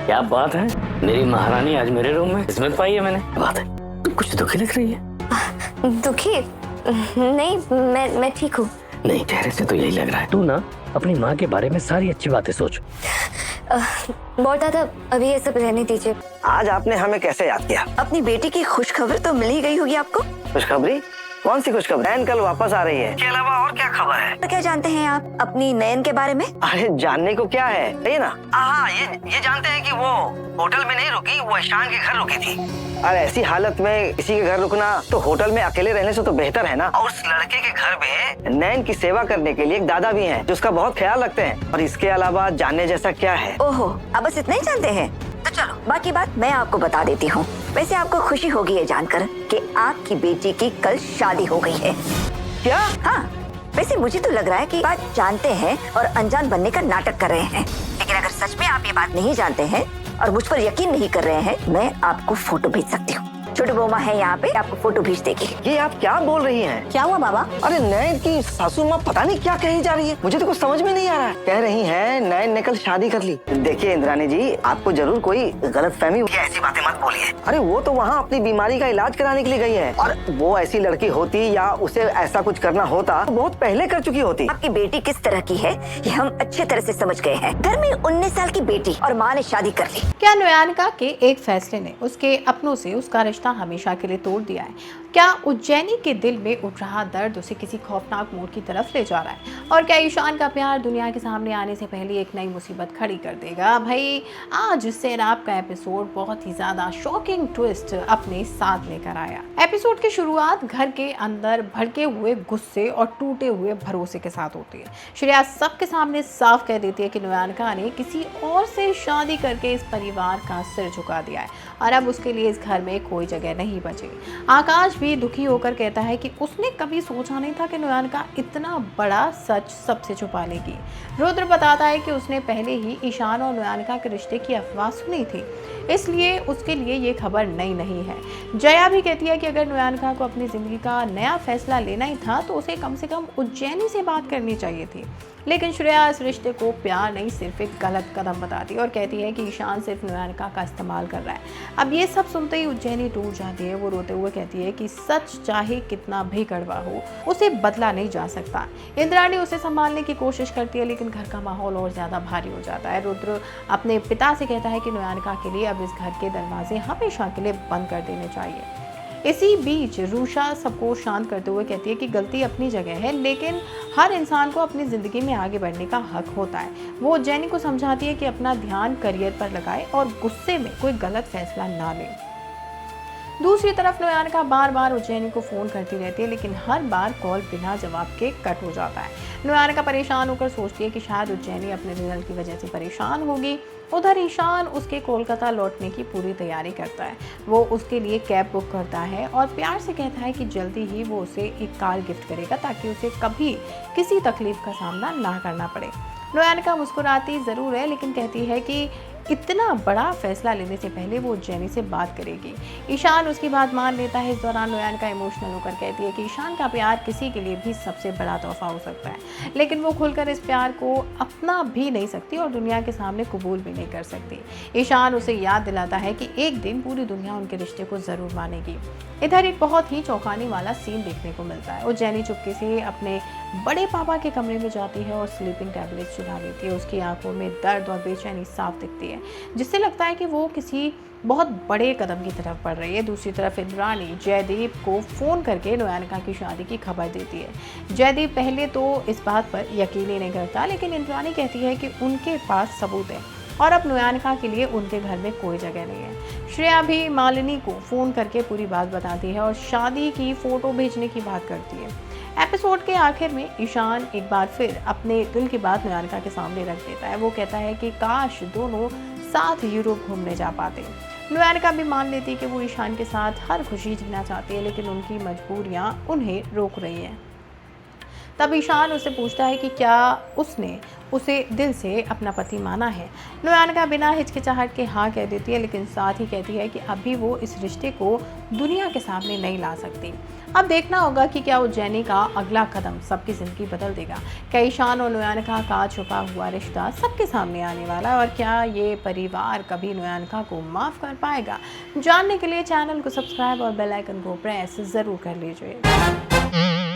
क्या बात है, मेरी महारानी आज मेरे रूम में किस्मत पाई है मैंने। बात है, तू कुछ दुखी लग रही है। दुखी? नहीं, मैं ठीक हूँ। नहीं, चेहरे से तो यही लग रहा है। तू ना अपनी माँ के बारे में सारी अच्छी बातें सोच। बहुत दादा, अभी ये सब रहने दीजिए। आज आपने हमें कैसे याद किया? अपनी बेटी की खुशखबरी तो मिल ही गई होगी आपको। खुशखबरी? कौन सी खुशखबरी? नैन कल वापस आ रही है, इसके अलावा और क्या खबर है? तो क्या जानते हैं आप अपनी नयन के बारे में? अरे जानने को क्या है, ये ना। हाँ, ये जानते हैं कि वो होटल में नहीं रुकी, वो ईशान के घर रुकी थी। अरे ऐसी हालत में किसी के घर रुकना तो होटल में अकेले रहने से तो बेहतर है ना। और उस लड़के के घर में नैन की सेवा करने के लिए एक दादा भी हैं, जो उसका बहुत ख्याल रखते हैं। और इसके अलावा जानने जैसा क्या है? ओहो, अब बस इतना ही जानते हैं? तो चलो बाकी बात मैं आपको बता देती हूँ। वैसे आपको खुशी होगी ये जानकर कि आपकी बेटी की कल शादी हो गई है। क्या? हाँ, वैसे मुझे तो लग रहा है कि बात जानते हैं और अनजान बनने का नाटक कर रहे हैं, लेकिन अगर सच में आप ये बात नहीं जानते हैं और मुझ पर यकीन नहीं कर रहे हैं, मैं आपको फोटो भेज सकती हूँ। छोटी बोमा है यहाँ पे, आपको फोटो भेज देगी। ये आप क्या बोल रही हैं? क्या हुआ बाबा? अरे नैन की सासू माँ पता नहीं क्या कही जा रही है, मुझे तो कुछ समझ में नहीं आ रहा है। कह रही हैं नैन ने कल शादी कर ली। देखिए इंद्राणी जी, आपको जरूर कोई गलतफहमी हुई है, ऐसी बातें मत बोलिए। अरे वो तो वहाँ अपनी बीमारी का इलाज कराने के लिए गई है, और वो ऐसी लड़की होती या उसे ऐसा कुछ करना होता तो बहुत पहले कर चुकी होती। आपकी बेटी किस तरह की है ये हम अच्छे तरह से समझ गए हैं। घर में 19 साल की बेटी और माँ ने शादी कर ली। क्या नोयानिका के एक फैसले ने उसके अपनों से उसका रिश्ता हमेशा के लिए तोड़ दिया है? क्या उज्जैनी के दिल में उठ रहा दर्द उसे किसी खौफनाक मोड़ की तरफ ले जा रहा है? और क्या ईशान का प्यार दुनिया के सामने आने से पहले एक नई मुसीबत खड़ी कर देगा? भाई, आज सैराब का एपिसोड बहुत ही ज्यादा शॉकिंग ट्विस्ट अपने साथ लेकर आया। एपिसोड की शुरुआत घर के अंदर भड़के हुए गुस्से और टूटे हुए भरोसे के साथ होती है। श्रेया सबके सामने साफ कह देती है कि नोयानिका ने किसी और से शादी करके इस परिवार का सिर झुका दिया है और अब उसके लिए इस घर में कोई जगह नहीं बची। आकाश भी दुखी होकर कहता है कि उसने कभी सोचा नहीं था कि नोयानिका इतना बड़ा सच सबसे छुपा लेगी। रुद्र बताता है कि उसने पहले ही ईशान और नोयानिका के रिश्ते की अफवाह सुनी थी, इसलिए उसके लिए ये खबर नई नहीं है। जया भी कहती है कि अगर नोयानिका को अपनी जिंदगी का नया फैसला लेना ही था तो उसे कम से कम उज्जैनी से बात करनी चाहिए थी। लेकिन श्रेया इस रिश्ते को प्यार नहीं, सिर्फ एक गलत कदम बताती है और कहती है कि ईशान सिर्फ नोयानिका का इस्तेमाल कर रहा है। अब ये सब सुनते ही उज्जैनी टूट जाती है। वो रोते हुए कहती है कि सच चाहे कितना भी कड़वा हो, उसे बदला नहीं जा सकता। इंद्राणी उसे संभालने की कोशिश करती है, लेकिन घर का माहौल और ज्यादा भारी हो जाता है। रुद्र अपने पिता से कहता है कि नोयानिका के लिए अब इस घर के दरवाजे हमेशा के लिए बंद कर देने चाहिए। इसी बीच रूषा सबको शांत करते हुए कहती है कि गलती अपनी जगह है, लेकिन हर इंसान को अपनी जिंदगी में आगे बढ़ने का हक होता है। वो उज्जैनी को समझाती है कि अपना ध्यान करियर पर लगाए और गुस्से में कोई गलत फैसला ना ले। दूसरी तरफ नोयानिका बार बार उज्जैनी को फोन करती रहती है, लेकिन हर बार कॉल बिना जवाब के कट हो जाता है। नोयानिका परेशान होकर सोचती है कि शायद उज्जैनी अपने रिजल्ट की वजह से परेशान होगी। उधर ईशान उसके कोलकाता लौटने की पूरी तैयारी करता है। वो उसके लिए कैब बुक करता है और प्यार से कहता है कि जल्दी ही वो उसे एक कार गिफ्ट करेगा ताकि उसे कभी किसी तकलीफ का सामना ना करना पड़े। नोयानिका मुस्कुराती ज़रूर है, लेकिन कहती है कि इतना बड़ा फैसला लेने से पहले वो उज्जैनी से बात करेगी। ईशान उसकी बात मान लेता है। इस दौरान नोयानिका इमोशनल होकर कहती है कि ईशान का प्यार किसी के लिए भी सबसे बड़ा तोहफा हो सकता है, लेकिन वो खुलकर इस प्यार को अपना भी नहीं सकती और दुनिया के सामने कबूल भी नहीं कर सकती। ईशान उसे याद दिलाता है कि एक दिन पूरी दुनिया उनके रिश्ते को ज़रूर मानेगी। इधर एक बहुत ही चौंकाने वाला सीन देखने को मिलता है। उज्जैनी चुपके से अपने बड़े पापा के कमरे में जाती है और स्लीपिंग टैबलेट चुरा लेती है। उसकी आंखों में दर्द और बेचैनी साफ दिखती है, जिससे लगता है कि वो किसी बहुत बड़े कदम की तरफ बढ़ रही है। दूसरी तरफ इंद्राणी जयदीप को फ़ोन करके नोयानिका की शादी की खबर देती है। जयदीप पहले तो इस बात पर यकीन ही नहीं करता, लेकिन इंद्राणी कहती है कि उनके पास सबूत है और अब नोयानिका के लिए उनके घर में कोई जगह नहीं है। श्रेया भी मालिनी को फ़ोन करके पूरी बात बताती है और शादी की फ़ोटो भेजने की बात करती है। एपिसोड के आखिर में ईशान एक बार फिर अपने दिल की बात नोयानिका के सामने रख देता है। वो कहता है कि काश दोनों साथ यूरोप घूमने जा पाते। नोयानिका भी मान लेती है कि वो ईशान के साथ हर खुशी जीना चाहती है, लेकिन उनकी मजबूरियाँ उन्हें रोक रही हैं। तब ईशान उससे पूछता है कि क्या उसने उसे दिल से अपना पति माना है। नोयानिका बिना हिचकिचाहट के हाँ कह देती है, लेकिन साथ ही कहती है कि अभी वो इस रिश्ते को दुनिया के सामने नहीं ला सकती। अब देखना होगा कि क्या उज्जैनी का अगला कदम सबकी जिंदगी बदल देगा। क्या ईशान और नोयानिका का छुपा हुआ रिश्ता सबके सामने आने वाला है, और क्या ये परिवार कभी नोयानिका को माफ कर पाएगा? जानने के लिए चैनल को सब्सक्राइब और बेल आइकन को प्रेस जरूर कर लीजिए।